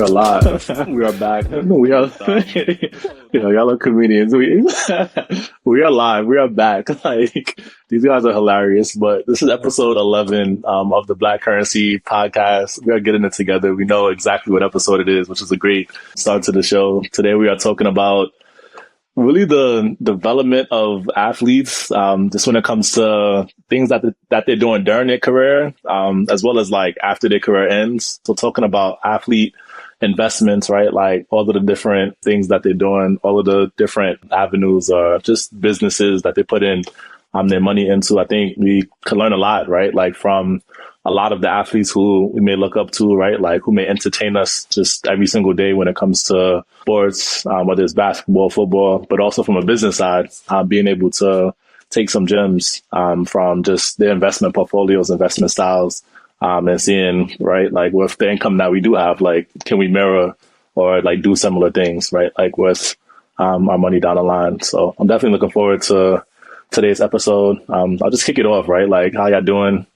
are live. We are back. We are, y'all are comedians. We are live. We are back. Like, these guys are hilarious. But this is episode 11 of the Black Currency podcast. We are getting it together. We know exactly what episode it is, which is a great start to the show. Today we are talking about really the development of athletes, just when it comes to things that they're doing during their career, as well as like after their career ends. So talking about athlete investments, right? Like all of the different things that they're doing, all of the different avenues or just businesses that they put in their money into. I think we can learn a lot, right? Like from a lot of the athletes who we may look up to, right? Like who may entertain us just every single day when it comes to sports, whether it's basketball, football, but also from a business side, being able to take some gems from just their investment portfolios, investment styles, and seeing, right, like with the income that we do have, like can we mirror or like do similar things, right? Like with our money down the line. So I'm definitely looking forward to today's episode. I'll just kick it off, right? Like how y'all doing?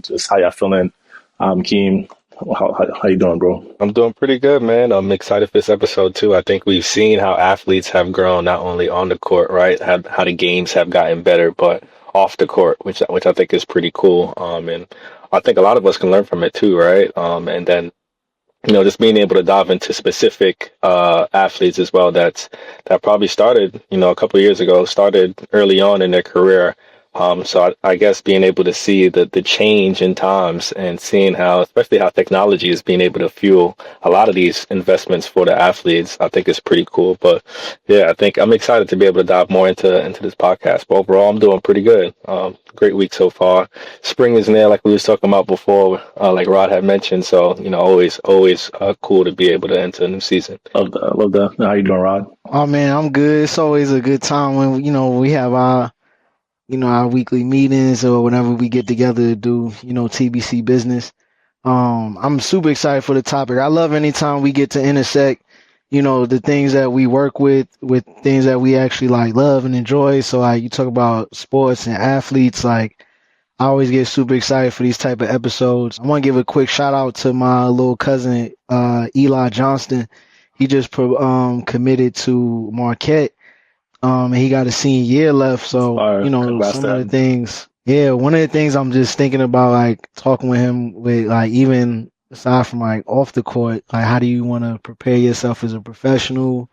Just how y'all feeling? Keem, how you doing, bro? I'm doing pretty good, man. I'm excited for this episode too. I think we've seen how athletes have grown not only on the court, right? How the games have gotten better, but off the court, which I think is pretty cool. And I think a lot of us can learn from it too, right? And then just being able to dive into specific athletes as well that probably started, a couple of years ago, started early on in their career. So I guess being able to see the change in times and seeing especially how technology is being able to fuel a lot of these investments for the athletes, I think is pretty cool. But yeah, I think I'm excited to be able to dive more into this podcast. But overall, I'm doing pretty good. Great week so far. Spring is there, like we was talking about before, like Rod had mentioned. So, always cool to be able to enter a new season. Love that. How you doing, Rod? Oh man, I'm good. It's always a good time when, we have our weekly meetings or whenever we get together to do, TBC business. I'm super excited for the topic. I love anytime we get to intersect, the things that we work with things that we actually like love and enjoy. So like you talk about sports and athletes, like I always get super excited for these type of episodes. I want to give a quick shout out to my little cousin, Eli Johnston. He just committed to Marquette. And he got a senior year left. So, some of the things, one of the things I'm just thinking about, like talking with him with like, even aside from like off the court, like how do you want to prepare yourself as a professional?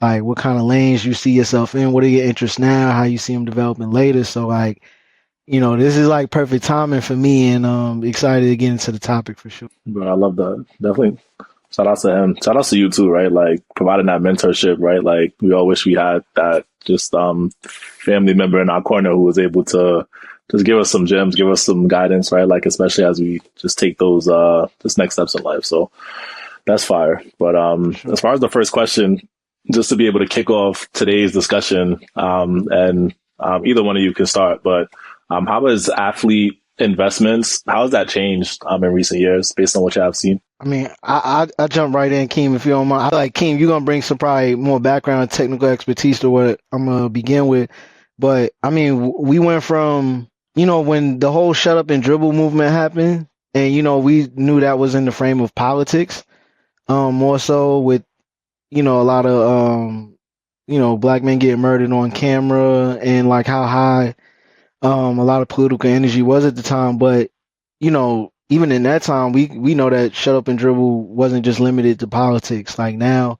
Like what kind of lanes you see yourself in? What are your interests now? How you see them developing later? So like, this is like perfect timing for me and excited to get into the topic for sure. Bro, I love that. Definitely. Shout out to him. Shout out to you too, right? Like providing that mentorship, right? Like we all wish we had that just family member in our corner who was able to just give us some gems, give us some guidance, right? Like especially as we just take those just next steps in life. So that's fire. But as far as the first question, just to be able to kick off today's discussion, and either one of you can start, but how has athlete investments, how has that changed in recent years based on what you have seen? I mean, I jump right in, Keem, if you don't mind. I like Keem, you're gonna bring some probably more background and technical expertise to what I'm gonna begin with. But I mean, we went from, when the whole shut up and dribble movement happened, and we knew that was in the frame of politics, more so with, a lot of black men getting murdered on camera and like how high a lot of political energy was at the time. But, even in that time, we know that shut up and dribble wasn't just limited to politics. Like now,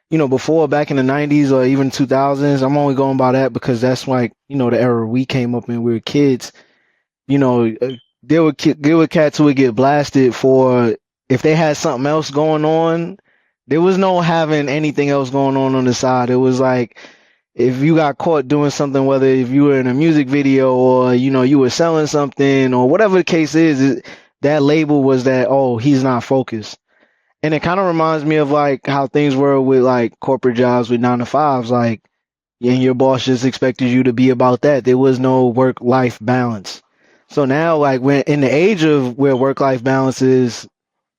before back in the 90s or even 2000s, I'm only going by that because that's like, the era we came up in, we were kids. There were cats who would get blasted for if they had something else going on. There was no having anything else going on the side. It was like, if you got caught doing something, whether if you were in a music video or, you were selling something or whatever the case is, that label was that, oh, he's not focused. And it kind of reminds me of like how things were with like corporate jobs with 9-to-5s, like, and your boss just expected you to be about that. There was no work-life balance. So now, like, we're in the age of where work-life balance is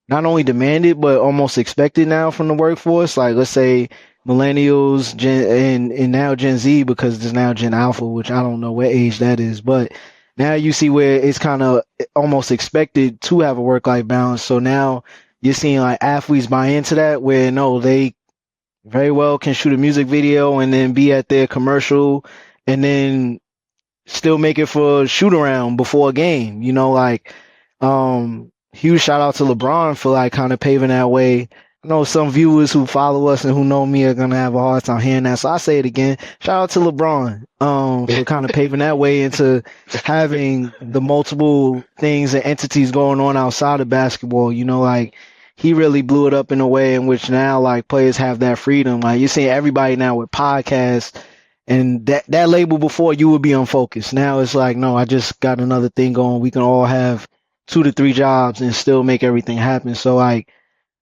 not only demanded, but almost expected now from the workforce. Like, let's say millennials, and now Gen Z, because there's now Gen Alpha, which I don't know what age that is, but now you see where it's kind of almost expected to have a work-life balance. So now you're seeing like athletes buy into that where no, they very well can shoot a music video and then be at their commercial and then still make it for a shoot around before a game. Like huge shout out to LeBron for like kind of paving that way. I know some viewers who follow us and who know me are gonna have a hard time hearing that. So I say it again. Shout out to LeBron for kind of paving that way into having the multiple things and entities going on outside of basketball. Like he really blew it up in a way in which now like players have that freedom. Like you're seeing everybody now with podcasts and that label before you would be unfocused. Now it's like, no, I just got another thing going. We can all have 2 to 3 jobs and still make everything happen. So like,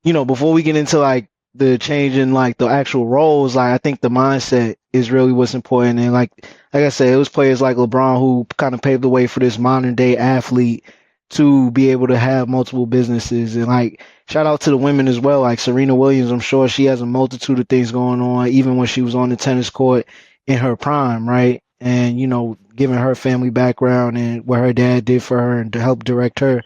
before we get into like the change in like the actual roles, like I think the mindset is really what's important. And like I said, it was players like LeBron who kind of paved the way for this modern day athlete to be able to have multiple businesses. And like shout out to the women as well, like Serena Williams. I'm sure she has a multitude of things going on, even when she was on the tennis court in her prime, right? And given her family background and what her dad did for her and to help direct her,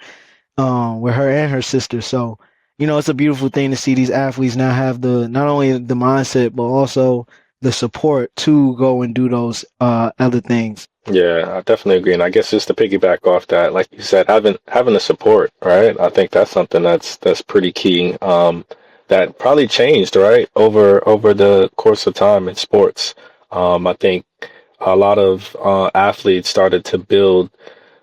with her and her sister. So it's a beautiful thing to see these athletes now have not only the mindset, but also the support to go and do those other things. Yeah, I definitely agree. And I guess just to piggyback off that, like you said, having the support, right? I think that's something that's pretty key. That probably changed, right, over the course of time in sports. I think a lot of athletes started to build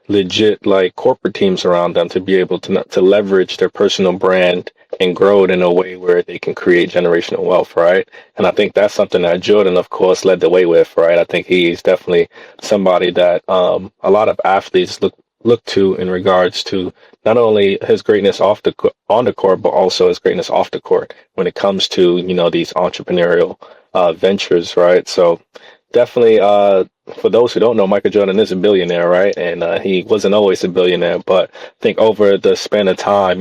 legit like corporate teams around them to be able to leverage their personal brand and grow it in a way where they can create generational wealth, right? And I think that's something that Jordan, of course, led the way with, right? I think he's definitely somebody that a lot of athletes look to in regards to not only his greatness on the court, but also his greatness off the court when it comes to these entrepreneurial ventures, right? So definitely, for those who don't know, Michael Jordan is a billionaire, right? And he wasn't always a billionaire, but I think over the span of time,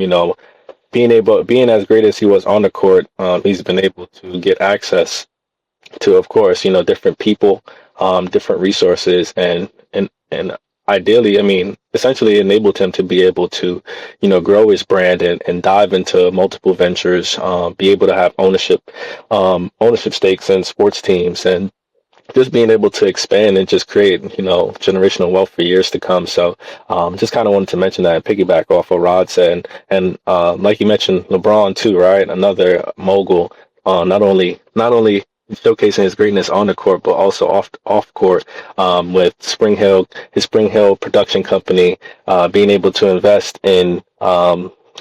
being as great as he was on the court, he's been able to get access to, of course, different people, different resources, and ideally, essentially enabled him to be able to, grow his brand and dive into multiple ventures, be able to have ownership stakes in sports teams, and just being able to expand and just create, generational wealth for years to come. So, just kind of wanted to mention that and piggyback off what Rod said. And like you mentioned, LeBron too, right? Another mogul, not only showcasing his greatness on the court, but also off court, with his Spring Hill production company, being able to invest in,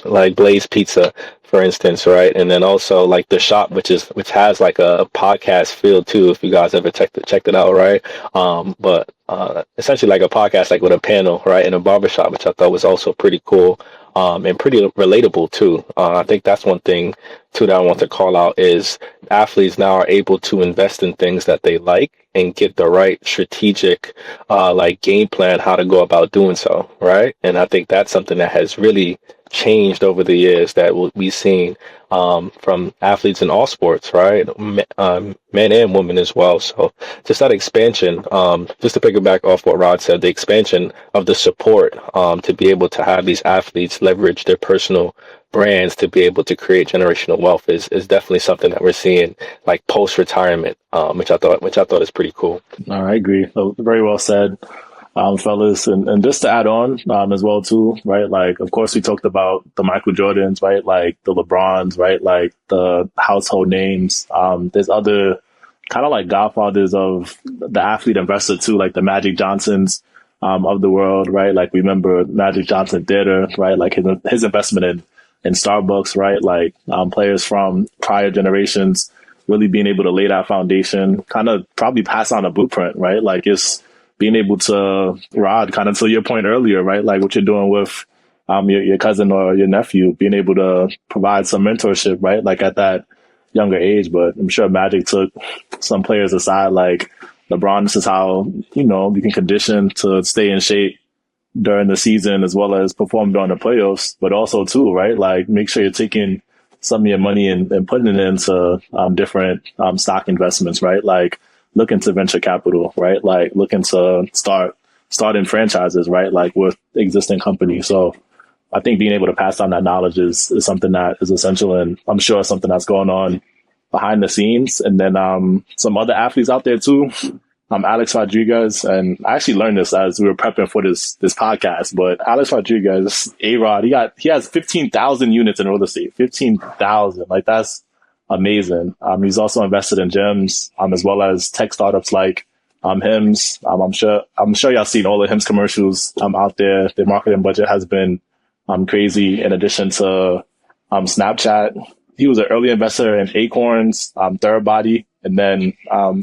like Blaze Pizza, for instance, right? And then also like the shop, which has like a podcast feel too, if you guys ever checked it out, right? But essentially like a podcast, like with a panel, right, in a barbershop, which I thought was also pretty cool, and pretty relatable too. I think that's one thing too that I want to call out is athletes now are able to invest in things that they like and get the right strategic, like game plan, how to go about doing so, right? And I think that's something that has really changed over the years that we've seen from athletes in all sports, right? Men and women as well. So just that expansion, just to piggyback off what Rod said, the expansion of the support to be able to have these athletes leverage their personal brands to be able to create generational wealth is definitely something that we're seeing like post retirement, which I thought is pretty cool. No, I agree. So, very well said. Fellas, and just to add on as well too, right? Like, of course, we talked about the Michael Jordans, right? Like the LeBrons, right? Like the household names. There's other kind of like godfathers of the athlete investor too, like the Magic Johnsons of the world, right? Like we remember Magic Johnson Theater, right? Like his investment in Starbucks, right? Like players from prior generations really being able to lay that foundation, kind of probably pass on a blueprint, right? Like it's being able to, Rod, kind of to your point earlier, right? Like what you're doing with your cousin or your nephew, being able to provide some mentorship, right? Like at that younger age. But I'm sure Magic took some players aside, like LeBron, this is how, you can condition to stay in shape during the season as well as perform during the playoffs, but also too, right? Like make sure you're taking some of your money and putting it into different stock investments, right? Like look into venture capital, right? Like looking to starting franchises, right? Like with existing companies. So I think being able to pass on that knowledge is something that is essential, and I'm sure something that's going on behind the scenes. And then some other athletes out there too. Alex Rodriguez, and I actually learned this as we were prepping for this podcast. But Alex Rodriguez, A-Rod, he has 15,000 units in real estate. 15,000, like that's amazing. He's also invested in gyms, as well as tech startups like Hims. I'm sure y'all seen all the Hims commercials out there. Their marketing budget has been crazy. In addition to Snapchat, he was an early investor in Acorns, Third Body, and then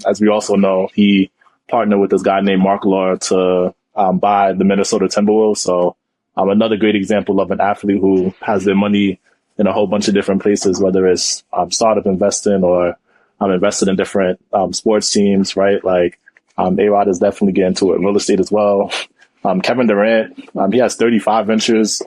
as we also know, he partnered with this guy named Mark Law to buy the Minnesota Timberwolves. So another great example of an athlete who has their money in a whole bunch of different places, whether it's startup investing or invested in different sports teams, right? Like A-Rod is definitely getting to it. Real estate as well. Kevin Durant, he has 35 ventures.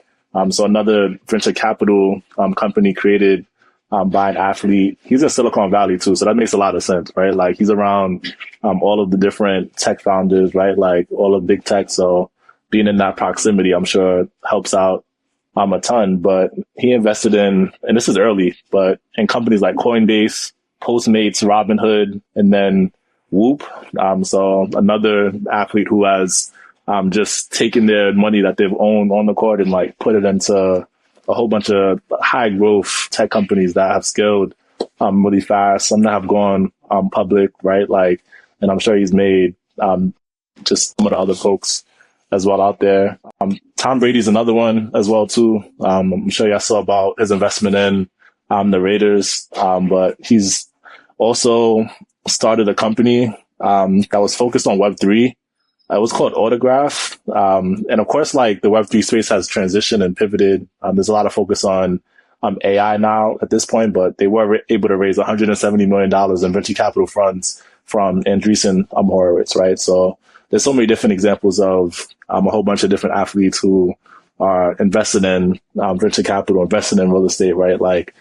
So another venture capital company created by an athlete. He's in Silicon Valley too, so that makes a lot of sense, right? Like he's around all of the different tech founders, right? Like all of big tech. So being in that proximity, I'm sure helps out a ton. But he invested in, and this is early, but in companies like Coinbase, Postmates, Robinhood, and then Whoop. So another athlete who has just taken their money that they've owned on the court and like put it into a whole bunch of high growth tech companies that have scaled really fast. Some that have gone public, right? Like, and I'm sure he's made just some of the other folks as well out there. Tom Brady's another one as well too. I'm sure y'all saw about his investment in the Raiders, but he's also started a company that was focused on Web3. It was called Autograph. And of course, like the Web3 space has transitioned and pivoted. There's a lot of focus on AI now at this point, but they were able to raise $170 million in venture capital funds from Andreessen Horowitz, right? So there's so many different examples of a whole bunch of different athletes who are invested in venture capital, invested in real estate, right? Like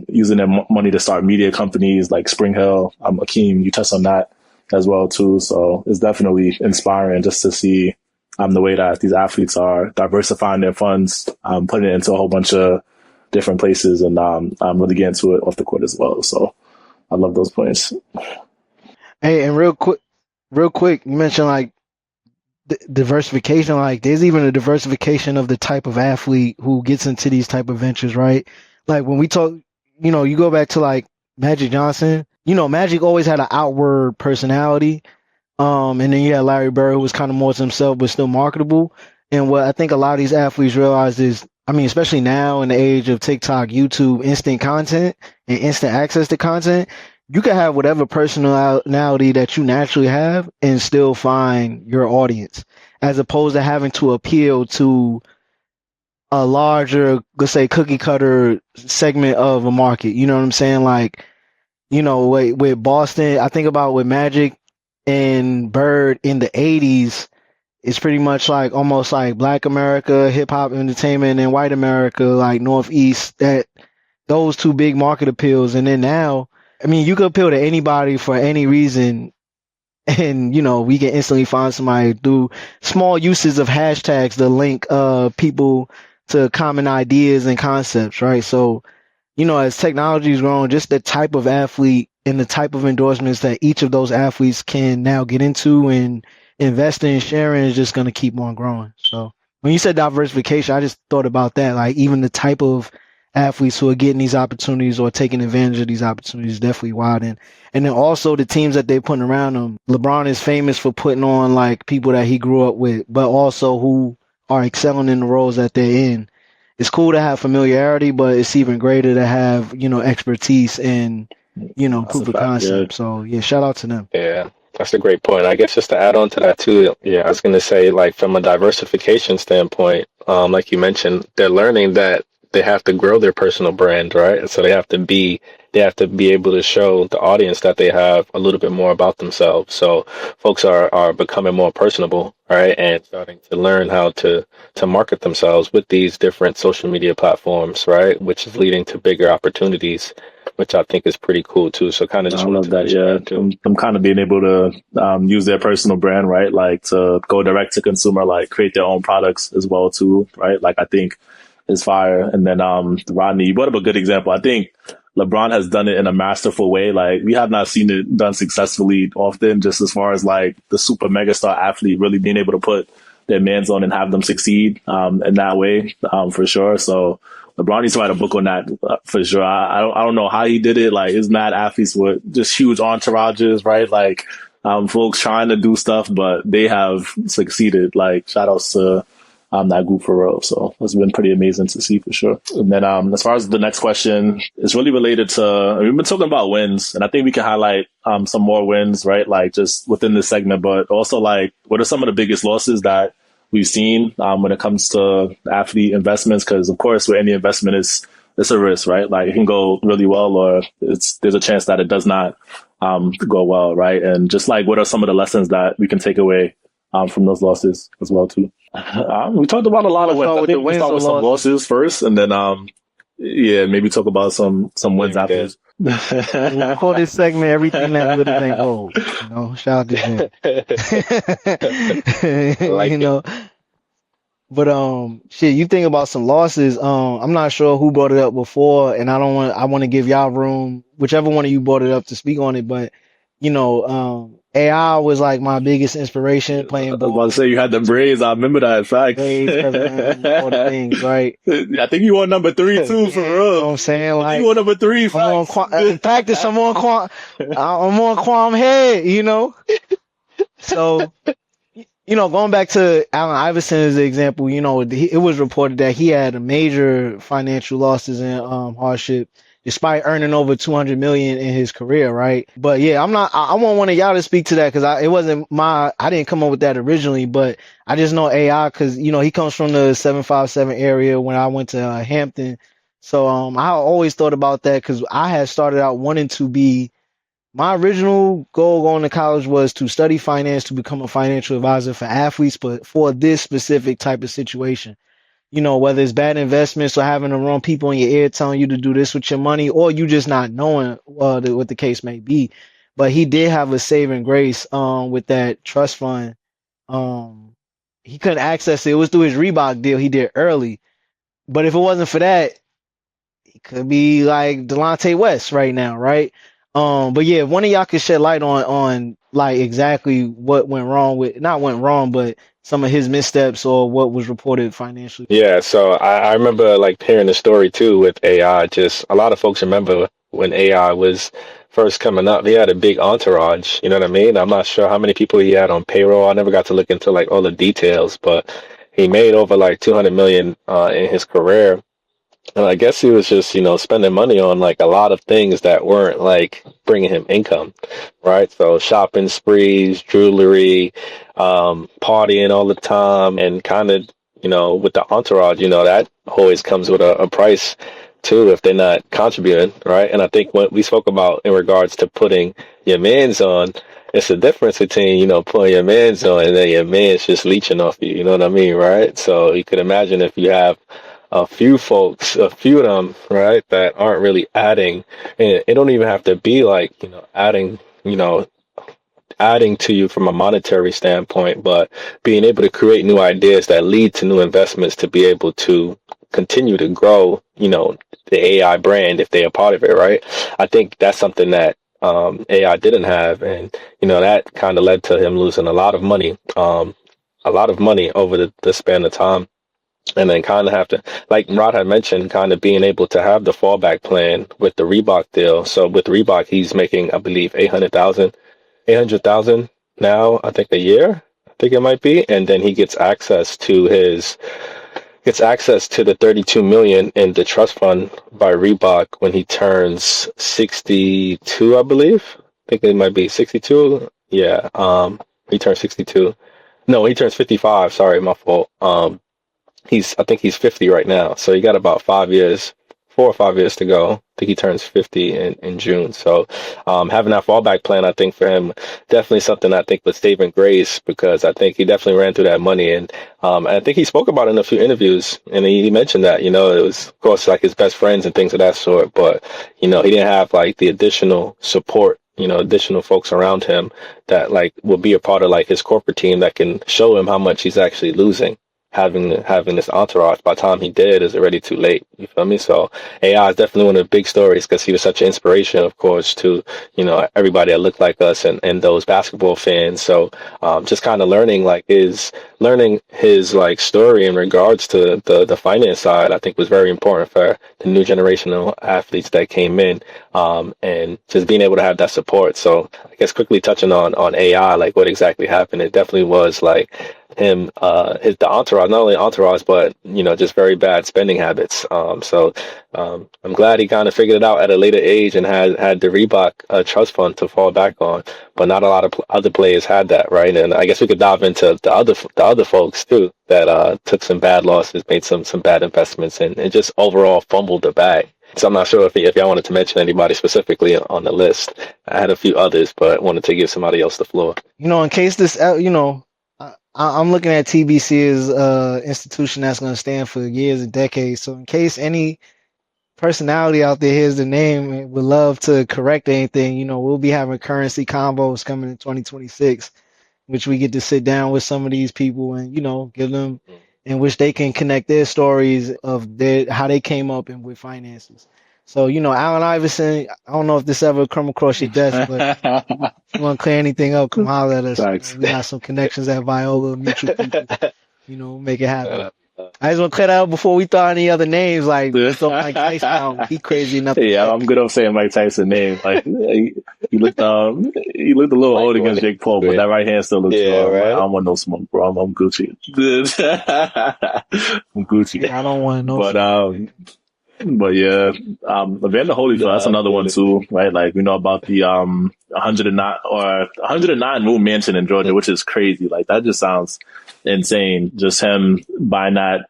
using their money to start media companies like Spring Hill. Akeem, you touched on that as well too. So it's definitely inspiring just to see the way that these athletes are diversifying their funds, putting it into a whole bunch of different places, and really getting to it off the court as well. So I love those points. Hey, and real quick, you mentioned like diversification. Like there's even a diversification of the type of athlete who gets into these type of ventures, right? Like when we talk, you go back to like Magic Johnson. Magic always had an outward personality. And then you had Larry Bird, who was kind of more to himself, but still marketable. And what I think a lot of these athletes realize is, especially now in the age of TikTok, YouTube, instant content and instant access to content, you can have whatever personality that you naturally have and still find your audience, as opposed to having to appeal to a larger, let's say, cookie cutter segment of a market. You know what I'm saying? Like, with Boston, I think about with Magic and Bird in the 80s, it's pretty much like almost like Black America, hip hop entertainment, and white America, like Northeast, that those two big market appeals. And then now, you could appeal to anybody for any reason. And, we can instantly find somebody through small uses of hashtags to link people to common ideas and concepts, right? So, as technology is growing, just the type of athlete and the type of endorsements that each of those athletes can now get into and invest in sharing is just going to keep on growing. So when you said diversification, I just thought about that. Like even the type of athletes who are getting these opportunities or taking advantage of these opportunities is definitely widening. And then also the teams that they're putting around them. LeBron is famous for putting on like people that he grew up with, but also who are excelling in the roles that they're in. It's cool to have familiarity, but it's even greater to have, expertise and, proof of concept. Yeah. So yeah, shout out to them. Yeah, that's a great point. I guess just to add on to that too, I was going to say, like from a diversification standpoint, like you mentioned, they're learning that they have to grow their personal brand, right? So they have to be able to show the audience that they have a little bit more about themselves. So folks are becoming more personable, right? And starting to learn how to market themselves with these different social media platforms, right? Which is leading to bigger opportunities, which I think is pretty cool too. So kind of I just love wanted to that. mention Yeah, that too. them kind of being able to use their personal brand, right? Like to go direct to consumer, like create their own products as well too, right? Like I think is fire. And then Rodney, you brought up a good example. I think LeBron has done it in a masterful way. Like we have not seen it done successfully often, just as far as like the super megastar athlete really being able to put their mans on and have them succeed in that way, for sure. So LeBron needs to write a book on that for sure. I don't know how he did it. Like his mad athletes with just huge entourages, right? Like folks trying to do stuff, but they have succeeded. Like shout outs to that group for real. So it's been pretty amazing to see for sure. And then as far as the next question, it's really related to, we've been talking about wins, and I think we can highlight some more wins, right? Like just within this segment, but also like what are some of the biggest losses that we've seen when it comes to athlete investments? Because of course, with any investment, it's a risk, right? Like it can go really well, or there's a chance that it does not go well, right? And just like what are some of the lessons that we can take away from those losses as well too? We talked about a lot of wins. I think we start with some losses first, and then yeah, maybe talk about some wins after. We'll call this segment "Everything That Glitters Ain't Gold." You know, shout out to him. Like you know, but shit, you think about some losses. I'm not sure who brought it up before, and I want to give y'all room, whichever one of you brought it up, to speak on it. But you know, AI was like my biggest inspiration playing I was ball. about to say you had the braids. I remember that fact. Braids, all the things, right? I think you on number 3 too, for real. You know what I'm saying? Like you on number 3. I'm on in practice. I'm on Quam head. You know, so. You know, going back to Allen Iverson as an example, you know, it was reported that he had major financial losses and hardship, despite earning over 200 million in his career, right? But yeah, I want one of y'all to speak to that because I didn't come up with that originally, but I just know AI because, you know, he comes from the 757 area when I went to Hampton. So I always thought about that because I had started out wanting to be. My original goal going to college was to study finance to become a financial advisor for athletes, but for this specific type of situation, you know, whether it's bad investments or having the wrong people in your ear telling you to do this with your money, or you just not knowing what the case may be. But he did have a saving grace with that trust fund. He couldn't access it. It was through his Reebok deal he did early. But if it wasn't for that, he could be like Delonte West right now, right? But yeah, if one of y'all could shed light on like exactly what went wrong not went wrong, but some of his missteps or what was reported financially. Yeah, so I remember like hearing the story too with AI. Just a lot of folks remember when AI was first coming up, he had a big entourage. You know what I mean? I'm not sure how many people he had on payroll. I never got to look into like all the details, but he made over like 200 million in his career. And I guess he was just, you know, spending money on like a lot of things that weren't like bringing him income, right? So shopping sprees, jewelry, partying all the time, and kind of, you know, with the entourage, you know, that always comes with a price too if they're not contributing, right? And I think what we spoke about in regards to putting your mans on, it's the difference between, you know, putting your mans on and then your man's just leeching off you, you know what I mean, right? So you could imagine if you have a few of them, right, that aren't really adding, and it don't even have to be like, you know, adding to you from a monetary standpoint, but being able to create new ideas that lead to new investments to be able to continue to grow, you know, the AI brand if they are part of it, right? I think that's something that AI didn't have, and you know that kind of led to him losing a lot of money over the span of time. And then kind of have to, like Rod had mentioned, kind of being able to have the fallback plan with the Reebok deal. So with Reebok, he's making, I believe, 800,000 now, I think a year, I think it might be. And then he gets access to the 32 million in the trust fund by Reebok when he turns 62, I believe. I think it might be 62. Yeah. He turns 62. No, he turns 55. Sorry, my fault. I think he's 50 right now. So he got about 5 years, 4 or 5 years to go. I think he turns 50 in June. So having that fallback plan, I think for him, definitely something I think with saving grace, because I think he definitely ran through that money. And I think he spoke about it in a few interviews, and he mentioned that, it was, of course, like his best friends and things of that sort. But, he didn't have like the additional support, additional folks around him that like will be a part of like his corporate team that can show him how much he's actually losing. Having this entourage, by the time he did, is already too late. You feel me? So AI is definitely one of the big stories, because he was such an inspiration, of course, to everybody that looked like us and those basketball fans. So just kind of learning his like story in regards to the finance side, I think was very important for the new generational athletes that came in, and just being able to have that support. So I guess quickly touching on AI, like what exactly happened, it definitely was like him, the entourage, not only entourage, but just very bad spending habits. So I'm glad he kind of figured it out at a later age and had the Reebok trust fund to fall back on. But not a lot of other players had that, right? And I guess we could dive into the other folks too that took some bad losses, made some bad investments, and just overall fumbled the bag. So I'm not sure if y'all wanted to mention anybody specifically on the list. I had a few others, but wanted to give somebody else the floor. In case this, I'm looking at TBC as an institution that's going to stand for years and decades. So in case any personality out there hears the name and would love to correct anything, we'll be having currency combos coming in 2026, which we get to sit down with some of these people and, give them, in which they can connect their stories of how they came up and with finances. So, Allen Iverson, I don't know if this ever come across your desk, but if you want to clear anything up, come holler at us. Thanks. We got some connections at Viola, mutual people. Make it happen. I just want to clear that up before we throw any other names, like Mike Tyson out. He crazy enough. Yeah, I'm good on saying Mike Tyson's name. Like he looked a little old against Jake Paul, but that right hand still looks strong. Right? I don't want no smoke, bro. I'm Gucci. I'm Gucci. I don't want no smoke. But yeah, Evander Holyfield, that's another one too, right? Like we know about the 109 room mansion in Georgia, which is crazy. Like that just sounds insane. Just him buying that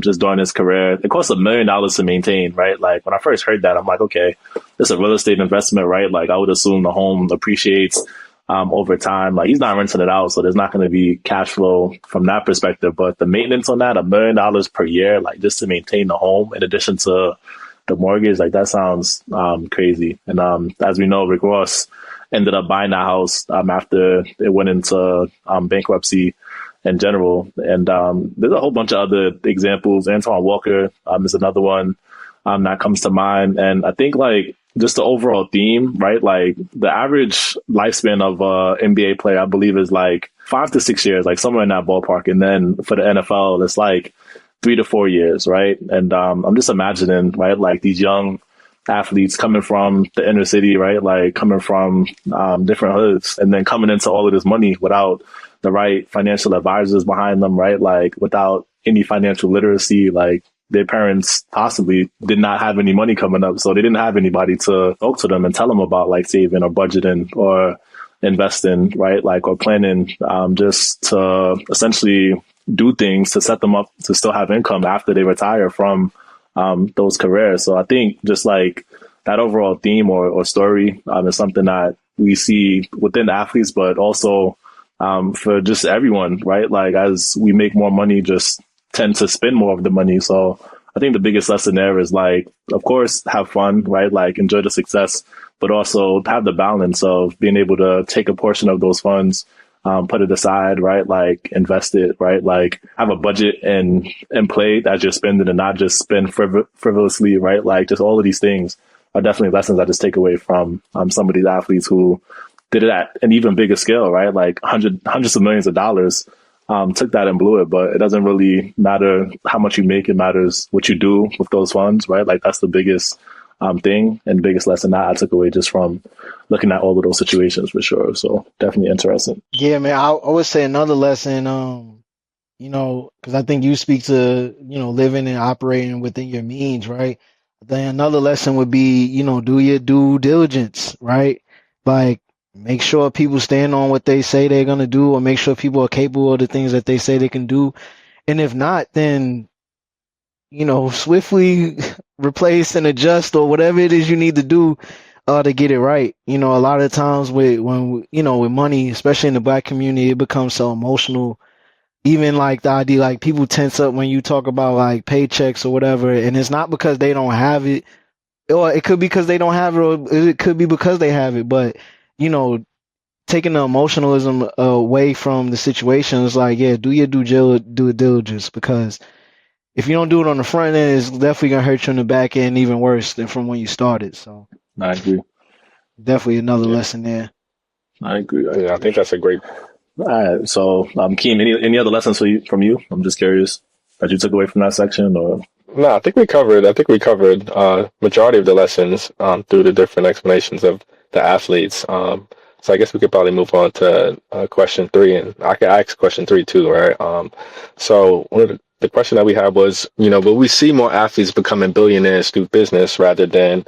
just during his career. It costs $1 million to maintain, right? Like when I first heard that, I'm like, okay, it's a real estate investment, right? Like I would assume the home appreciates over time. Like he's not renting it out, so there's not going to be cash flow from that perspective. But the maintenance on that, $1 million per year, like just to maintain the home in addition to the mortgage, like that sounds crazy. And as we know, Rick Ross ended up buying that house after it went into bankruptcy in general. And there's a whole bunch of other examples. Antoine Walker is another one that comes to mind. And I think like just the overall theme, right? Like the average lifespan of NBA player, I believe, is like 5 to 6 years, like somewhere in that ballpark. And then for the NFL, it's like 3 to 4 years, right? And I'm just imagining, right, like these young athletes coming from the inner city, right? Like coming from different hoods and then coming into all of this money without the right financial advisors behind them, right? Like without any financial literacy, like their parents possibly did not have any money coming up. So they didn't have anybody to talk to them and tell them about like saving or budgeting or investing, right? Like, or planning just to essentially do things to set them up to still have income after they retire from those careers. So I think just like that overall theme or story is something that we see within athletes, but also for just everyone, right? Like as we make more money, just tend to spend more of the money. So I think the biggest lesson there is like, of course, have fun, right? Like enjoy the success, but also have the balance of being able to take a portion of those funds, put it aside, right? Like invest it, right? Like have a budget and play as you're spending and not just spend frivolously, right? Like just all of these things are definitely lessons I just take away from some of these athletes who did it at an even bigger scale, right? Like hundreds of millions of dollars. Took that and blew it, but it doesn't really matter how much you make. It matters what you do with those funds, right? Like that's the biggest thing and biggest lesson that I took away just from looking at all of those situations for sure. So definitely interesting. Yeah, man. I would say another lesson, because I think you speak to, living and operating within your means, right? Then another lesson would be, do your due diligence, right? Like, make sure people stand on what they say they're going to do, or make sure people are capable of the things that they say they can do. And if not, then, swiftly replace and adjust or whatever it is you need to do to get it right. A lot of times with money, especially in the black community, it becomes so emotional. Even like the idea, like people tense up when you talk about like paychecks or whatever, and it's not because they don't have it, or it could be because they don't have it, or it could be because they have it. But taking the emotionalism away from the situation is like, yeah, do your due diligence, because if you don't do it on the front end, it's definitely gonna hurt you in the back end even worse than from when you started. So I agree. definitely another lesson there. I agree. Yeah, I think that's a great. All right. So, Keem, any other lessons from you? I'm just curious that you took away from that section, or No, I think we covered. Majority of the lessons through the different explanations of the athletes. So I guess we could probably move on to question 3, and I could ask question 3 too, right? So one of the question that we had was, will we see more athletes becoming billionaires through business rather than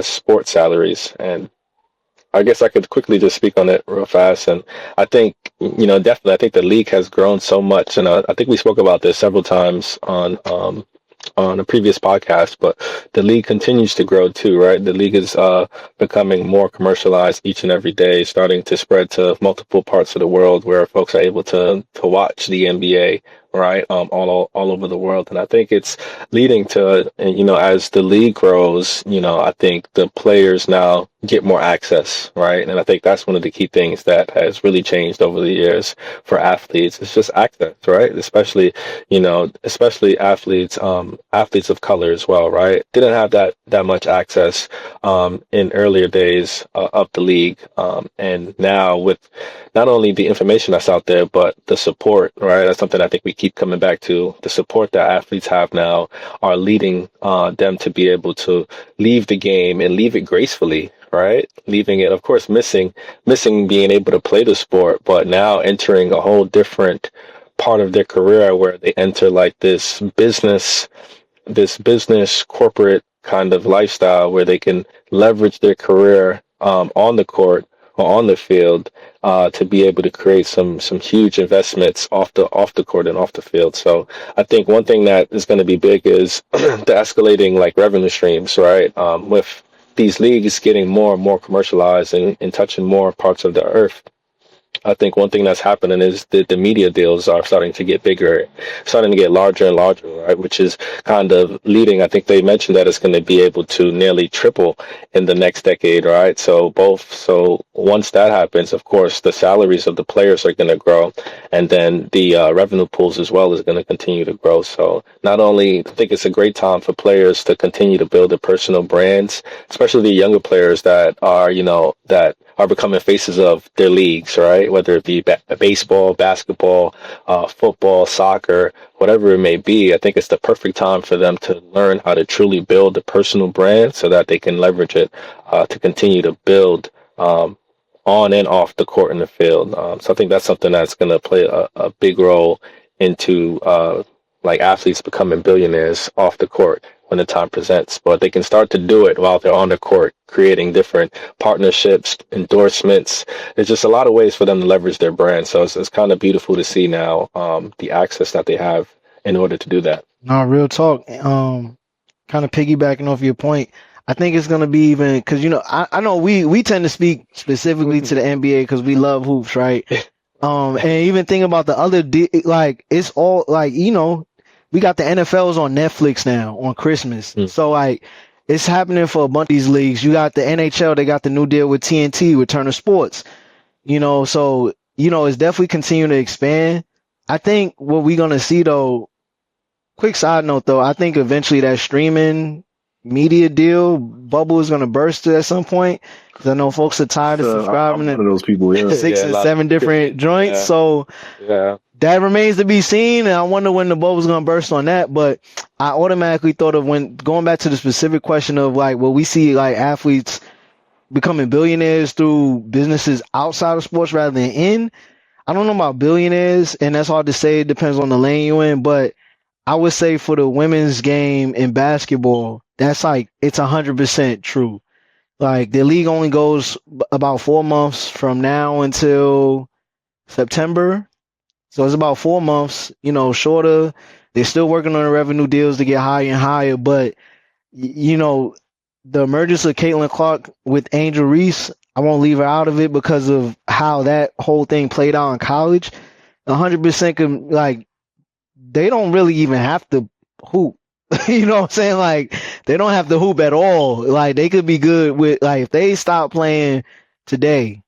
sports salaries? And I guess I could quickly just speak on it real fast. And I think, definitely, I think the league has grown so much. And I think we spoke about this several times on a previous podcast, but the league continues to grow too, right? The league is becoming more commercialized each and every day, starting to spread to multiple parts of the world where folks are able to watch the NBA, right? All over the world. And I think it's leading to, as the league grows, I think the players now get more access, right? And I think that's one of the key things that has really changed over the years for athletes. It's just access, right? Especially athletes of color as well, right? Didn't have that much access in earlier days of the league, and now with not only the information that's out there, but the support, right? That's something I think we keep coming back to. The support that athletes have now are leading them to be able to leave the game and leave it gracefully, right? Leaving it, of course, missing being able to play the sport, but now entering a whole different part of their career where they enter like this business corporate kind of lifestyle where they can leverage their career on the court or on the field to be able to create some huge investments off the court and off the field. So I think one thing that is going to be big is the escalating like revenue streams, right? With these leagues getting more and more commercialized and touching more parts of the earth. I think one thing that's happening is that the media deals are starting to get bigger, starting to get larger and larger, right? Which is kind of leading. I think they mentioned that it's going to be able to nearly triple in the next decade, right? So once that happens, of course, the salaries of the players are going to grow, and then the revenue pools as well is going to continue to grow. So not only I think it's a great time for players to continue to build their personal brands, especially the younger players that are becoming faces of their leagues, right? Whether it be baseball, basketball, football, soccer, whatever it may be. I think it's the perfect time for them to learn how to truly build a personal brand so that they can leverage it to continue to build on and off the court and the field. So I think that's something that's going to play a big role into like athletes becoming billionaires off the court when the time presents, but they can start to do it while they're on the court, creating different partnerships, endorsements. There's just a lot of ways for them to leverage their brand. So it's kind of beautiful to see now the access that they have in order to do that. No, real talk. Kind of piggybacking off your point, I think it's gonna be even because I know we tend to speak specifically to the NBA because we love hoops, right? And even think about the other like it's all like we got the NFLs on Netflix now on Christmas. So like it's happening for a bunch of these leagues. You got the NHL, they got the new deal with TNT with Turner Sports. So it's definitely continuing to expand. I think what we're gonna see though, quick side note though, I think eventually that streaming media deal bubble is gonna burst at some point. Because I know folks are tired of subscribing to those people, 6 and 7 different joints. Yeah. So that remains to be seen, and I wonder when the bubble's gonna burst on that. But I automatically thought of when going back to the specific question of like, will we see like athletes becoming billionaires through businesses outside of sports rather than in? I don't know about billionaires, and that's hard to say. It depends on the lane you're in, but I would say for the women's game in basketball, that's like it's 100% true. Like the league only goes about 4 months from now until September. So it's about 4 months, shorter. They're still working on the revenue deals to get higher and higher, but you know, the emergence of Caitlin Clark with Angel Reese, I won't leave her out of it because of how that whole thing played out in college. 100% like they don't really even have to hoop. You know what I'm saying? Like they don't have to hoop at all. Like they could be good with like if they stop playing today,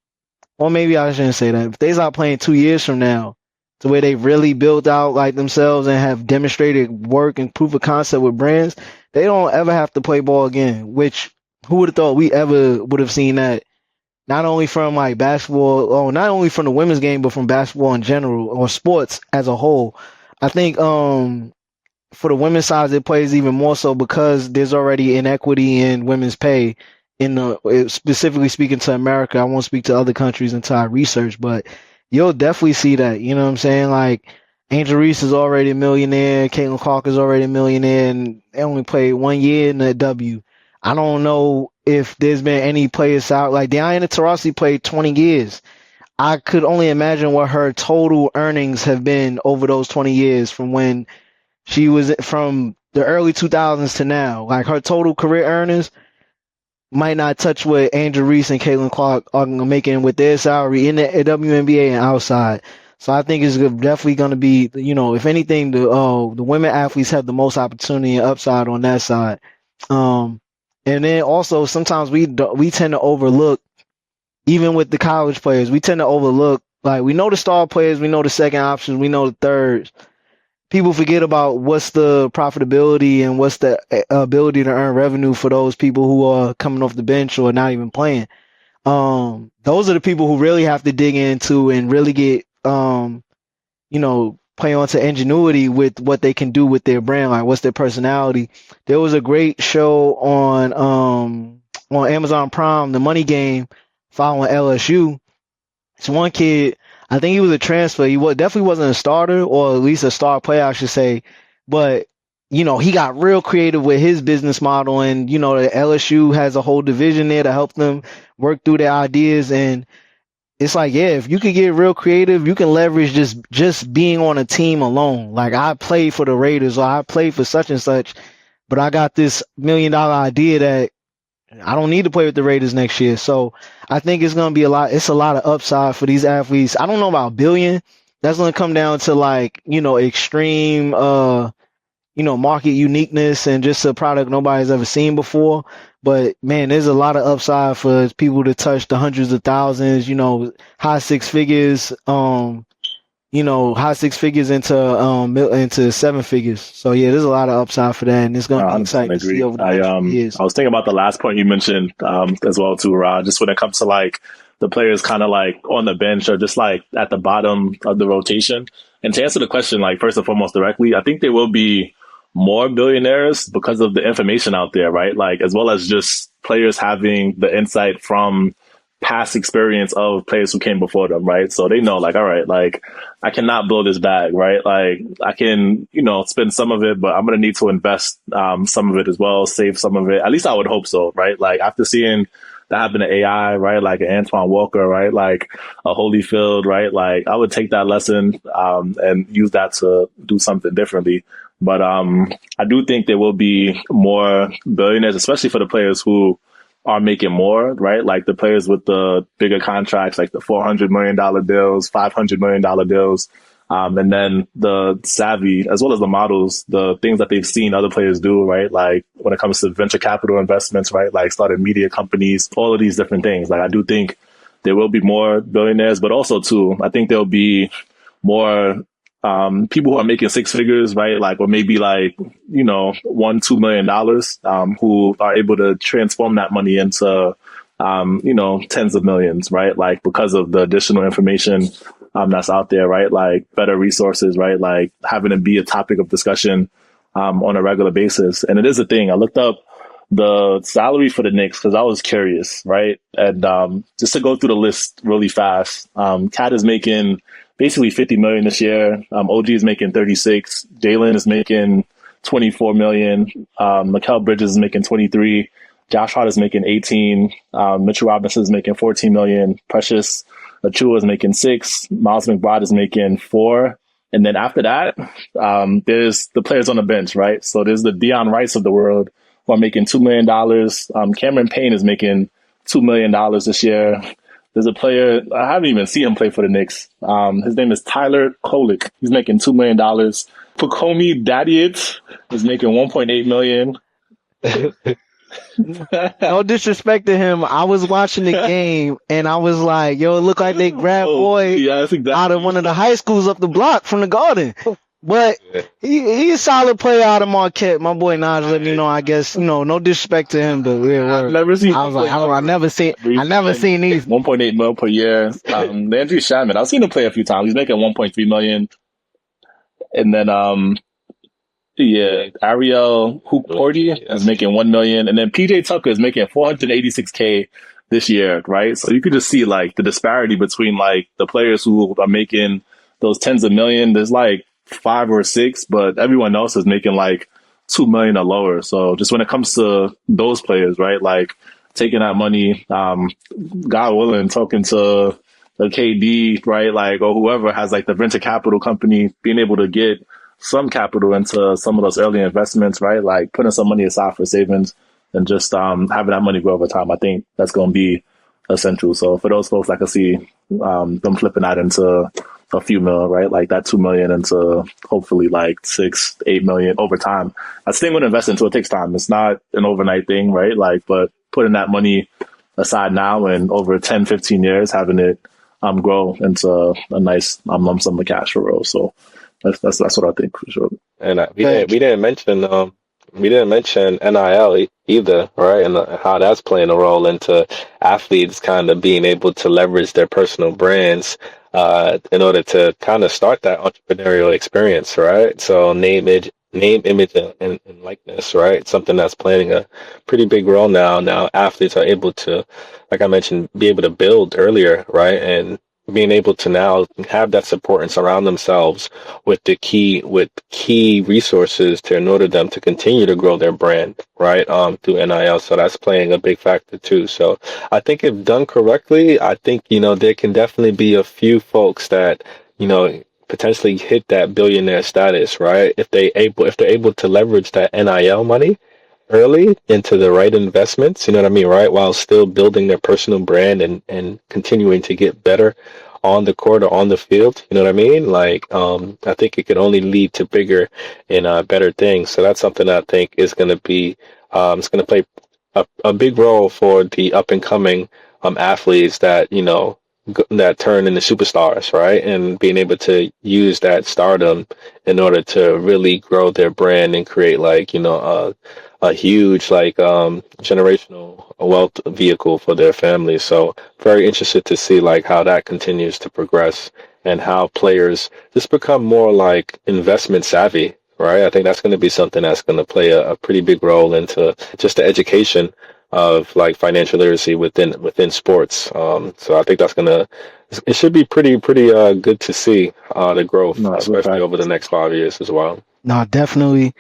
or maybe I shouldn't say that. If they stop playing 2 years from now, to where they've really built out like themselves and have demonstrated work and proof of concept with brands, they don't ever have to play ball again. Which who would have thought we ever would have seen that? Not only from like basketball, or not only from the women's game, but from basketball in general or sports as a whole. I think for the women's side, it plays even more so because there's already inequity in women's pay. Specifically speaking to America, I won't speak to other countries until I research, but you'll definitely see that. You know what I'm saying? Like Angel Reese is already a millionaire, Caitlin Clark is already a millionaire, and they only played 1 year in the W. I don't know if there's been any players out like Diana Taurasi played 20 years. I could only imagine what her total earnings have been over those 20 years from when she was from the early 2000s to now. Like her total career earnings might not touch what Angel Reese and Caitlin Clark are making with their salary in the WNBA and outside. So I think it's definitely going to be, if anything, the women athletes have the most opportunity and upside on that side. And then also sometimes we tend to overlook, even with the college players, we tend to overlook, like we know the star players, we know the second options, we know the thirds. People forget about what's the profitability and what's the ability to earn revenue for those people who are coming off the bench or not even playing. Those are the people who really have to dig into and really get, play onto ingenuity with what they can do with their brand, like what's their personality. There was a great show on Amazon Prime, The Money Game, following LSU. It's one kid, I think he was a transfer. He definitely wasn't a starter, or at least a star player, I should say. But, he got real creative with his business model. And, the LSU has a whole division there to help them work through their ideas. And it's like, yeah, if you could get real creative, you can leverage just being on a team alone. Like I played for the Raiders, or I played for such and such, but I got this $1 million idea that I don't need to play with the Raiders next year. So I think it's going to be it's a lot of upside for these athletes. I don't know about billion. That's going to come down to like, extreme, market uniqueness and just a product nobody's ever seen before. But man, there's a lot of upside for people to touch the hundreds of thousands, high six figures, high six figures into seven figures. So yeah, there's a lot of upside for that, and it's going to be exciting to see over the next years. I was thinking about the last point you mentioned as well too, Rod. Just when it comes to like the players kind of like on the bench or just like at the bottom of the rotation. And to answer the question, like first and foremost directly, I think there will be more billionaires because of the information out there, right? Like as well as just players having the insight from past experience of players who came before them, right? So they know like, all right, like I cannot blow this bag, right? Like I can, spend some of it, but I'm going to need to invest some of it as well, save some of it. At least I would hope so, right? Like after seeing that happen to AI, right? Like an Antoine Walker, right? Like a Holyfield, right? Like I would take that lesson and use that to do something differently. But I do think there will be more billionaires, especially for the players who are making more, right? Like the players with the bigger contracts, like the $400 million deals, $500 million deals. And then the savvy, as well as the models, the things that they've seen other players do, right? Like when it comes to venture capital investments, right? Like starting media companies, all of these different things. Like I do think there will be more billionaires, but also too, I think there'll be more people who are making six figures, right? Like, or maybe like, $1-2 million, who are able to transform that money into, tens of millions, right? Like because of the additional information that's out there, right? Like better resources, right? Like having it be a topic of discussion on a regular basis. And it is a thing. I looked up the salary for the Knicks because I was curious, right? And just to go through the list really fast, Cat is making basically 50 million this year. OG is making 36. Jalen is making 24 million. Mikal Bridges is making 23. Josh Hart is making 18. Mitchell Robinson is making 14 million. Precious Achua is making 6. Miles McBride is making 4. And then after that, there's the players on the bench, right? So there's the Deion Wrights of the world who are making $2 million. Cameron Payne is making $2 million this year. There's a player, I haven't even seen him play for the Knicks. His name is Tyler Kolek. He's making $2 million. Pakomi Dadiet is making $1.8 million. No disrespect to him. I was watching the game and I was like, yo, it looked like they grabbed boy out of one of the high schools up the block from the Garden. But he's a solid player out of Marquette. My boy Naj let me know, I guess, no disrespect to him, but I've never seen. I was like, I never seen these. 1.8 mil per year. Landry Shaman, I've seen him play a few times. He's making 1.3 million. And then, Ariel Hooporty is making 1 million. And then PJ Tucker is making 486K this year, right? So you could just see like the disparity between like the players who are making those tens of million. There's like 5 or 6, but everyone else is making like 2 million or lower. So just when it comes to those players, right? Like taking that money, God willing, talking to the KD, right? Like, or whoever has like the venture capital company, being able to get some capital into some of those early investments, right? Like putting some money aside for savings and just having that money grow over time. I think that's going to be essential. So for those folks, I can see them flipping that into a few mil, right? Like that 2 million into hopefully like 6, 8 million over time. That's the thing with investing, so it takes time. It's not an overnight thing, right? Like, but putting that money aside now and over 10, 15 years, having it grow into a nice lump sum of cash for real. So that's what I think for sure. And we didn't mention NIL either, right? And how that's playing a role into athletes kind of being able to leverage their personal brands in order to kind of start that entrepreneurial experience, right? So name, image, and likeness, right? Something that's playing a pretty big role now. Now athletes are able to, like I mentioned, be able to build earlier, right? And being able to now have that support and surround themselves with key resources in order them to continue to grow their brand, right? Through NIL. So that's playing a big factor too. So I think if done correctly, I think, there can definitely be a few folks that, potentially hit that billionaire status, right? If they're able to leverage that NIL money early into the right investments, you know what I mean, right? While still building their personal brand and continuing to get better on the court or on the field, you know what I mean? Like, I think it could only lead to bigger and better things. So that's something I think is going to be, it's going to play a big role for the up and coming athletes that, that turn into superstars, right? And being able to use that stardom in order to really grow their brand and create like, a huge like generational wealth vehicle for their families. So very interested to see like how that continues to progress and how players just become more like investment savvy, right? I think that's going to be something that's going to play a pretty big role into just the education of like financial literacy within sports. So I think it should be pretty good to see the growth, especially over the next 5 years as well. No, definitely.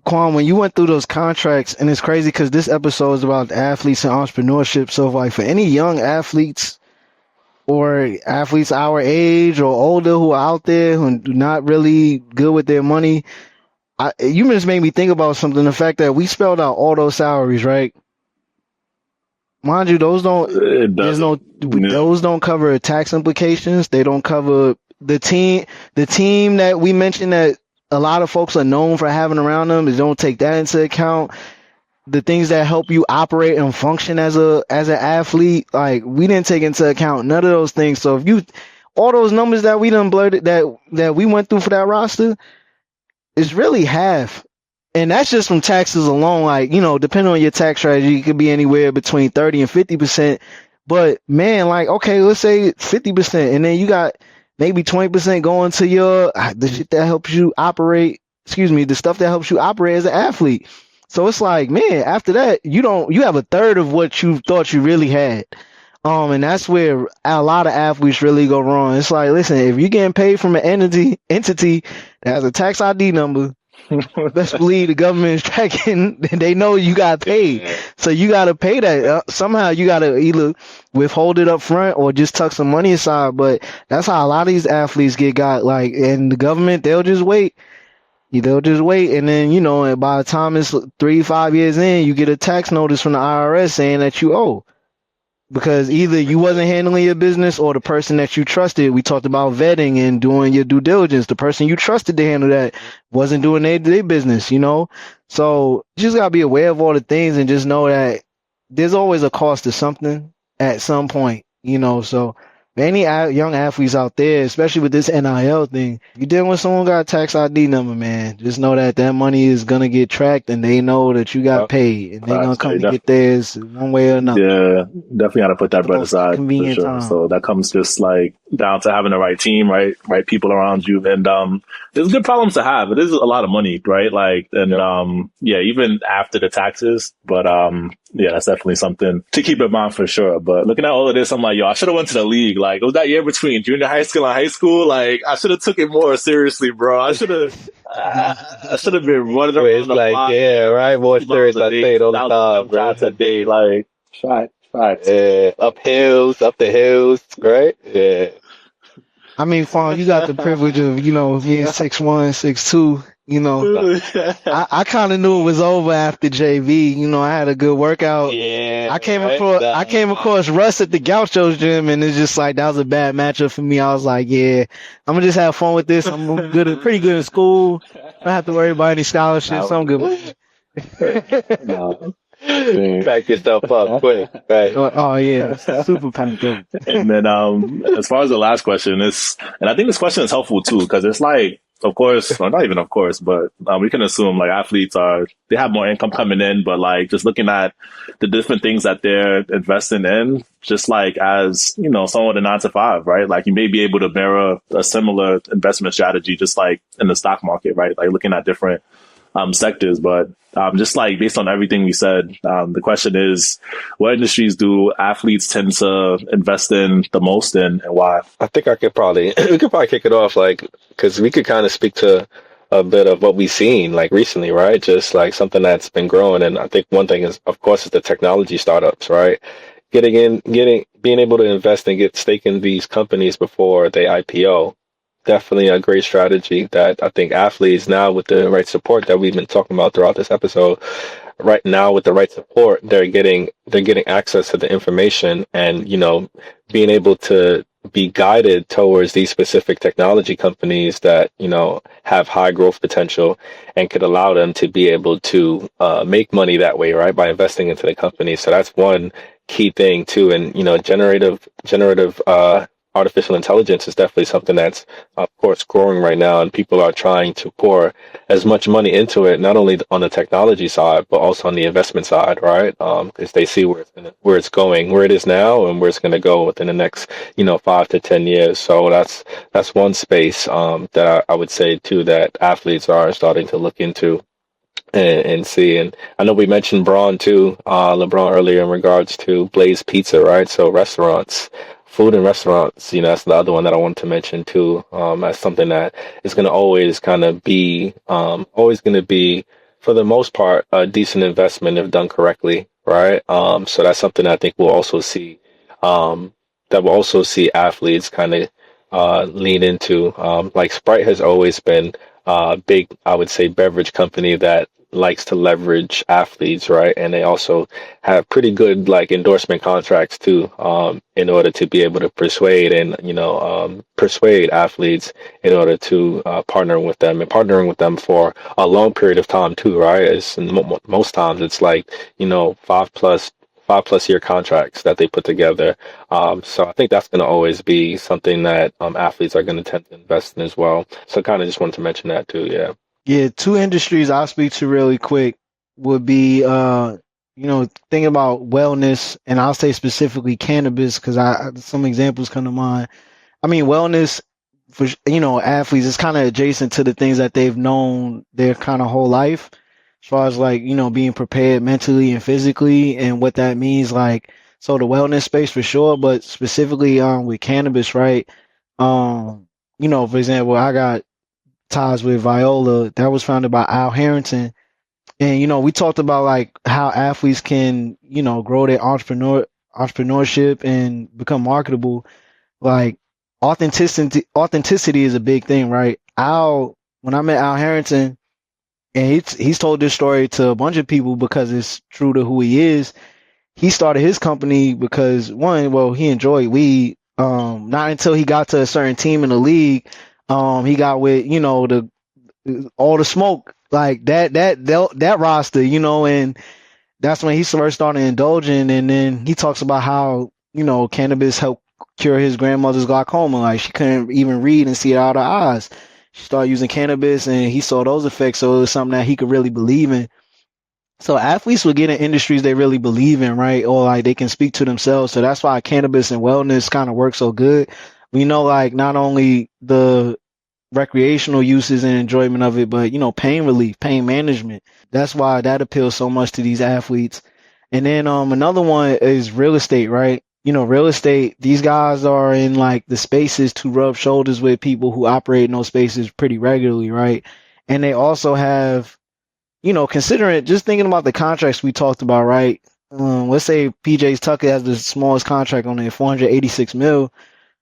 Quan, when you went through those contracts, and it's crazy because this episode is about athletes and entrepreneurship. So, like, for any young athletes or athletes our age or older who are out there who are not really good with their money, you just made me think about something. The fact that we spelled out all those salaries, right? Mind you, those don't. Those don't cover tax implications. They don't cover the team. The team that we mentioned that a lot of folks are known for having around them. They don't take that into account. The things that help you operate and function as an athlete, like we didn't take into account none of those things. So if all those numbers that we done blurted that we went through for that roster, is really half. And that's just from taxes alone. Like, depending on your tax strategy, it could be anywhere between 30 and 50%. But man, like, okay, let's say 50%. And then you got maybe 20% going to the shit that helps you operate, the stuff that helps you operate as an athlete. So it's like, man, after that, you have a third of what you thought you really had. And that's where a lot of athletes really go wrong. It's like, listen, if you're getting paid from an entity that has a tax ID number, best believe the government is tracking, they know you got paid. So you got to pay that. Somehow you got to either withhold it up front or just tuck some money aside. But that's how a lot of these athletes get got. Like, and the government, they'll just wait. They'll just wait. And then, and by the time it's 3-5 years in, you get a tax notice from the IRS saying that you owe. Because either you wasn't handling your business or the person that you trusted, we talked about vetting and doing your due diligence. The person you trusted to handle that wasn't doing their business, So you just got to be aware of all the things and just know that there's always a cost to something at some point, So any young athletes out there, especially with this NIL thing, if you're dealing with someone who got a tax ID number, man, just know that money is going to get tracked and they know that you got paid and they're going to come to get theirs one way or another. Yeah, definitely got to put that bread aside. Convenient for sure. time. So that comes just like down to having the right team, right people around you. And there's good problems to have. It is a lot of money, right? Like, and even after the taxes. But that's definitely something to keep in mind for sure. But looking at all of this, I'm like, I should have went to the league. Like, it was that year between junior high school and high school. Like, I should have took it more seriously, bro. I should have been running around it's the like, block. Yeah, right. More serious. I say it all the time, bro. Today, like, facts. Up the hills, right? Yeah. I mean, Fawn, you got the privilege of, being 6'1", 6'2", I kind of knew it was over after JV. I had a good workout. Yeah. I came across Russ at the Gaucho's gym, and it's just like that was a bad matchup for me. I was like, yeah, I'm gonna just have fun with this. I'm pretty good in school. I don't have to worry about any scholarships. So I'm good. Back yourself up quick, right? Oh yeah, super packed up. And then as far as the last question is, and I think this question is helpful too, because it's like, of course, well, not even of course, but we can assume like athletes they have more income coming in, but like just looking at the different things that they're investing in, just like as, someone with a 9 to 5, right? Like you may be able to mirror a similar investment strategy, just like in the stock market, right? Like looking at different sectors, but just like based on everything we said, the question is, what industries do athletes tend to invest in the most and why? I think we could probably kick it off, like, because we could kind of speak to a bit of what we've seen like recently, right? Just like something that's been growing. And I think one thing is, of course, is the technology startups, right? Being able to invest and get stake in these companies before they IPO. Definitely a great strategy that I think athletes now, with the right support that we've been talking about throughout this episode, right now with the right support, they're getting access to the information and, being able to be guided towards these specific technology companies that, have high growth potential and could allow them to be able to make money that way, right? By investing into the company. So that's one key thing too. And, generative artificial intelligence is definitely something that's, of course, growing right now, and people are trying to pour as much money into it, not only on the technology side, but also on the investment side, right? Because they see where it's going, where it is now, and where it's going to go within the next, 5 to 10 years. So that's one space that I would say too that athletes are starting to look into and see. And I know we mentioned LeBron earlier in regards to Blaze Pizza, right? So food and restaurants, that's the other one that I wanted to mention too, as something that is going to always kind of be, for the most part, a decent investment if done correctly, right? So that's something I think we'll also see, athletes kind of lean into. Like Sprite has always been a big, I would say, beverage company that likes to leverage athletes, right? And they also have pretty good like endorsement contracts too, in order to be able to persuade athletes in order to partnering with them for a long period of time too, right? Most times it's like 5+ year contracts that they put together. So I think that's going to always be something that athletes are going to tend to invest in as well. So kind of just wanted to mention that too. Yeah. Yeah, 2 industries I'll speak to really quick would be, thinking about wellness, and I'll say specifically cannabis because some examples come to mind. I mean, wellness for, athletes is kind of adjacent to the things that they've known their kind of whole life, as far as like, being prepared mentally and physically and what that means. Like, so the wellness space for sure, but specifically, with cannabis, right? For example, I got ties with Viola that was founded by Al Harrington, And, we talked about like how athletes can, grow their entrepreneurship and become marketable. Like authenticity is a big thing, right? When I met Al Harrington, and he's told this story to a bunch of people because it's true to who he is. He started his company because one, well, he enjoyed weed. Not until he got to a certain team in the league, he got with, all the smoke, like that roster, and that's when he first started indulging. And then he talks about how, cannabis helped cure his grandmother's glaucoma. Like she couldn't even read and see it out of her eyes. She started using cannabis and he saw those effects. So it was something that he could really believe in. So athletes will get in industries they really believe in, right? Or like they can speak to themselves. So that's why cannabis and wellness kind of work so good. We know like not only the recreational uses and enjoyment of it, but pain relief, pain management. That's why that appeals so much to these athletes. And then another one is real estate, right? Real estate, these guys are in like the spaces to rub shoulders with people who operate in those spaces pretty regularly, right? And they also have, considering just thinking about the contracts we talked about, right? Let's say PJ Tucker has the smallest contract on there, 486 mil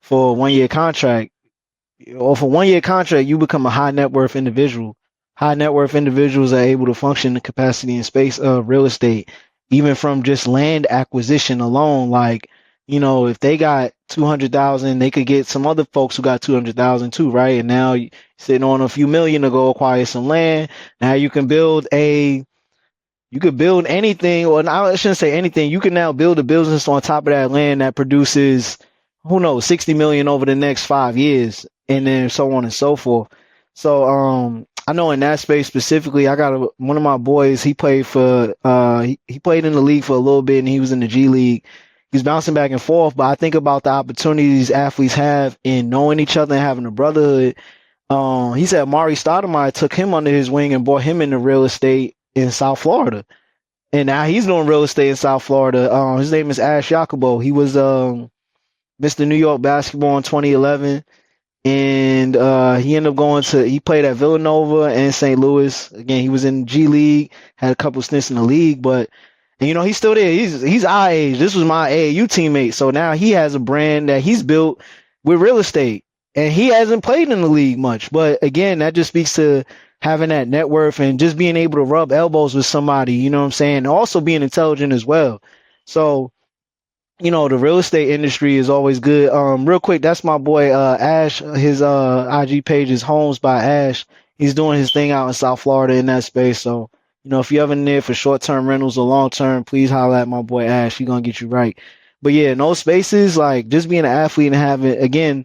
for a 1 year contract. Or for 1 year contract, you become a high net worth individual. High net worth individuals are able to function in the capacity and space of real estate, even from just land acquisition alone. Like, if they got 200,000, they could get some other folks who got 200,000 too, right? And now you're sitting on a few million to go acquire some land. Now you can you could build anything, or I shouldn't say anything. You can now build a business on top of that land that produces, who knows, 60 million over the next 5 years, and then so on and so forth. So, I know in that space specifically, I got one of my boys. He played he played in the league for a little bit, and he was in the G League. He's bouncing back and forth, but I think about the opportunities athletes have in knowing each other and having a brotherhood. He said Mari Stoudemire took him under his wing and brought him into real estate in South Florida. And now he's doing real estate in South Florida. His name is Ash Yakubo. He was Mr. New York basketball in 2011. And he ended up he played at Villanova and St. Louis. Again, he was in G League, had a couple stints in the league, but he's still there. He's our age. This was my AAU teammate. So now he has a brand that he's built with real estate. And he hasn't played in the league much. But again, that just speaks to having that net worth and just being able to rub elbows with somebody, you know what I'm saying? And also being intelligent as well. So, the real estate industry is always good. Real quick, that's my boy, Ash. His, IG page is Homes by Ash. He's doing his thing out in South Florida in that space. So, if you're ever in there for short-term rentals or long-term, please holler at my boy, Ash. He's going to get you right. But yeah, in those spaces, like just being an athlete and having, again,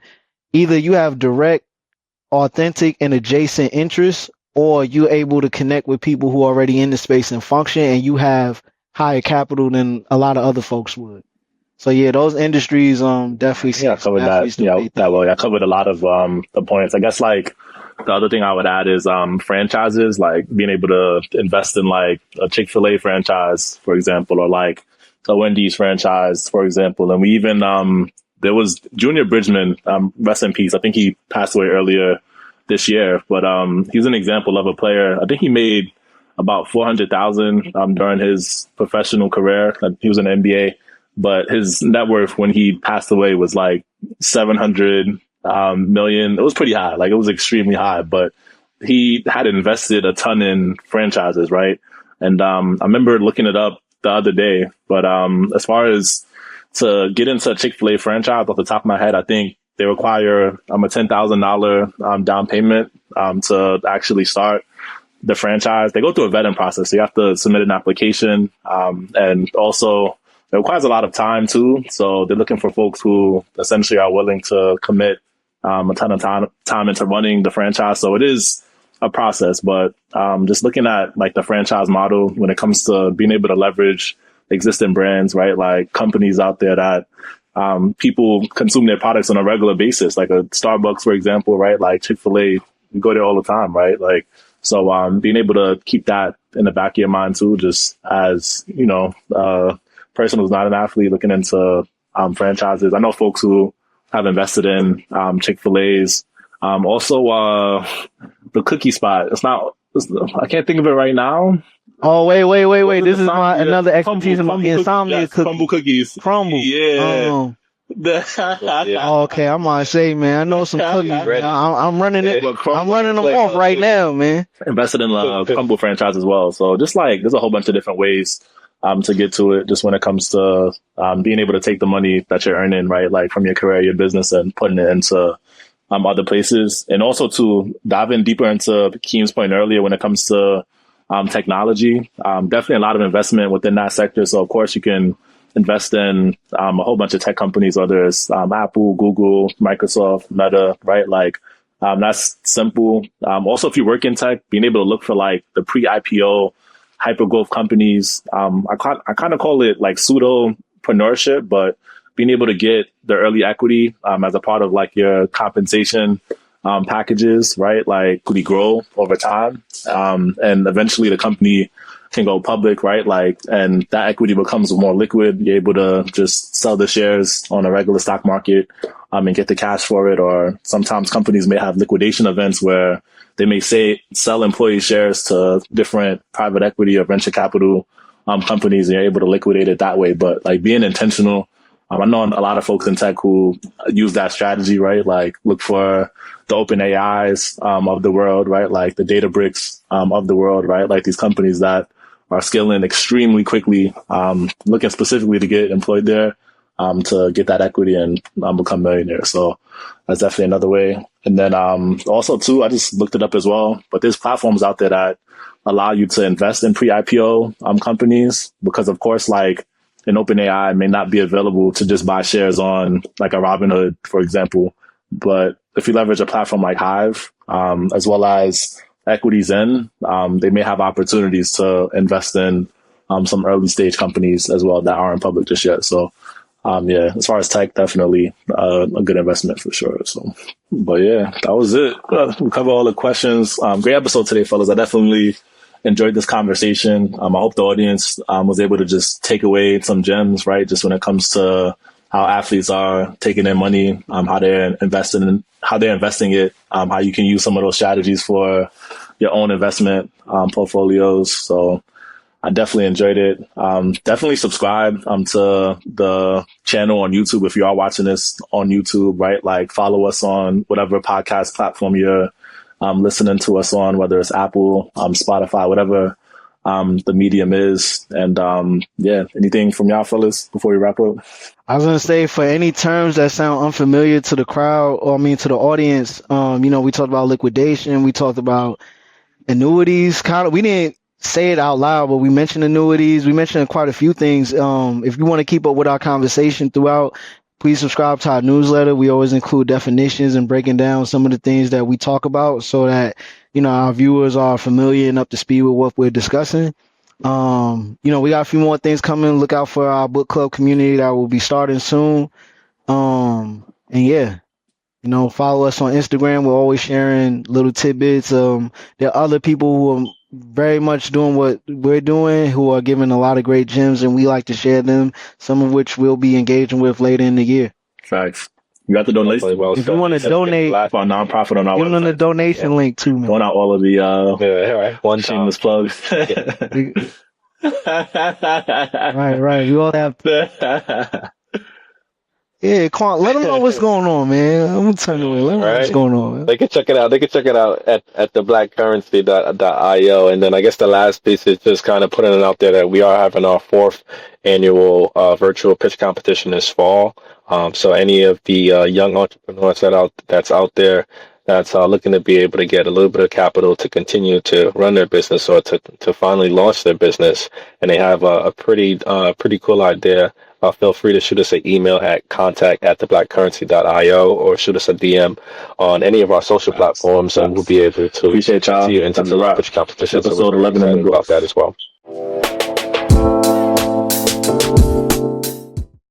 either you have direct, authentic, and adjacent interests, or you're able to connect with people who are already in the space and function, and you have higher capital than a lot of other folks would. So yeah, those industries definitely. Yeah, I covered that. Yeah, that way. I covered a lot of the points. I guess like the other thing I would add is franchises, like being able to invest in like a Chick-fil-A franchise, for example, or like a Wendy's franchise, for example. And we even there was Junior Bridgman, rest in peace. I think he passed away earlier this year, but he's an example of a player. I think he made about 400,000 during his professional career. He was in the NBA, but his net worth when he passed away was like 700 million. It was pretty high, like it was extremely high. But he had invested a ton in franchises, right? And I remember looking it up the other day. But as far as to get into a Chick-fil-A franchise, off the top of my head, I think they require a $10,000 down payment to actually start the franchise. They go through a vetting process. So you have to submit an application, and also it requires a lot of time too. So they're looking for folks who essentially are willing to commit a ton of time into running the franchise. So it is a process, but just looking at like the franchise model when it comes to being able to leverage existing brands, right? Like companies out there that people consume their products on a regular basis, like a Starbucks, for example, right? Like Chick-fil-A, you go there all the time, right? Like, so being able to keep that in the back of your mind too, just as, person who's not an athlete looking into franchises. I know folks who have invested in Chick-fil-A's. Also, the cookie spot. I can't think of it right now. Oh, wait. This is my Insomnia- another expertise in crumble insomnia yes, cookie. crumble cookies. Crumble. Yeah. Oh, okay, I'm gonna say, man, I know some cookies. Man. Ready. I'm running it. But crumble- I'm running them off right now, man. invested in the Crumble franchise as well. So just like there's a whole bunch of different ways to get to it. Just when it comes to being able to take the money that you're earning, right, like from your career, your business, and putting it into other places, and also to dive in deeper into Keem's point earlier when it comes to technology. Definitely a lot of investment within that sector. So of course you can invest in a whole bunch of tech companies, whether it's Apple, Google, Microsoft, Meta, right? Like that's simple. Also, if you work in tech, being able to look for like the pre-IPO hyper growth companies. I kind of call it like pseudopreneurship, but being able to get the early equity as a part of like your compensation packages, right? Like could we grow over time, and eventually the company can go public, right? Like, and that equity becomes more liquid. You're able to just sell the shares on a regular stock market, and get the cash for it. Or sometimes companies may have liquidation events where they may sell employee shares to different private equity or venture capital companies, and you're able to liquidate it that way. But like being intentional, I know a lot of folks in tech who use that strategy, right? Like look for the open AIs of the world, right? Like the Databricks of the world, right? Like these companies that are scaling extremely quickly, looking specifically to get employed there, to get that equity and become millionaires. So that's definitely another way. And then also too, I just looked it up as well, but there's platforms out there that allow you to invest in pre-IPO companies, because of course, like an OpenAI may not be available to just buy shares on like a Robinhood, for example. But if you leverage a platform like Hive, as well as equities in, they may have opportunities to invest in some early stage companies as well that aren't public just yet. So yeah, as far as tech, definitely a good investment for sure. So, but yeah, that was it. We covered all the questions. Great episode today, fellas. I definitely enjoyed this conversation. I hope the audience was able to just take away some gems, right? Just when it comes to how athletes are taking their money, how they're investing it, how you can use some of those strategies for your own investment portfolios. So I definitely enjoyed it. Definitely subscribe to the channel on YouTube if you are watching this on YouTube, right? Like follow us on whatever podcast platform you're listening to us on, whether it's Apple, Spotify, whatever the medium is. And yeah, anything from y'all fellas before we wrap up? I was gonna say, for any terms that sound unfamiliar to the crowd, or I mean to the audience, we talked about liquidation, we talked about annuities. We didn't say it out loud, but we mentioned annuities. We mentioned quite a few things. If you want to keep up with our conversation throughout, please subscribe to our newsletter. We always include definitions and breaking down some of the things that we talk about so that, our viewers are familiar and up to speed with what we're discussing. We got a few more things coming. Look out for our book club community that will be starting soon. And yeah, follow us on Instagram. We're always sharing little tidbits. There are other people who are very much doing what we're doing, who are giving a lot of great gems, and we like to share them, some of which we'll be engaging with later in the year. Facts. You got the donation. Well, If you want to donate, For a nonprofit on our give website. them the donation link too, man. Going out all of the right. One shameless plugs. Right. We all have. Yeah, Quan, let them know what's going on, man. I'm gonna turn away. Let them know what's going on, man. They can check it out. They can check it out at the blackcurrency.io. And then I guess the last piece is just kind of putting it out there that we are having our 4th annual virtual pitch competition this fall. So any of the young entrepreneurs that's out there that's looking to be able to get a little bit of capital to continue to run their business or to finally launch their business, and they have a pretty cool idea, feel free to shoot us an email at contact@theblackcurrency.io or shoot us a DM on any of our social platforms, and we'll be able to appreciate y'all. see you into the pitch competition. Episode 11 about that as well.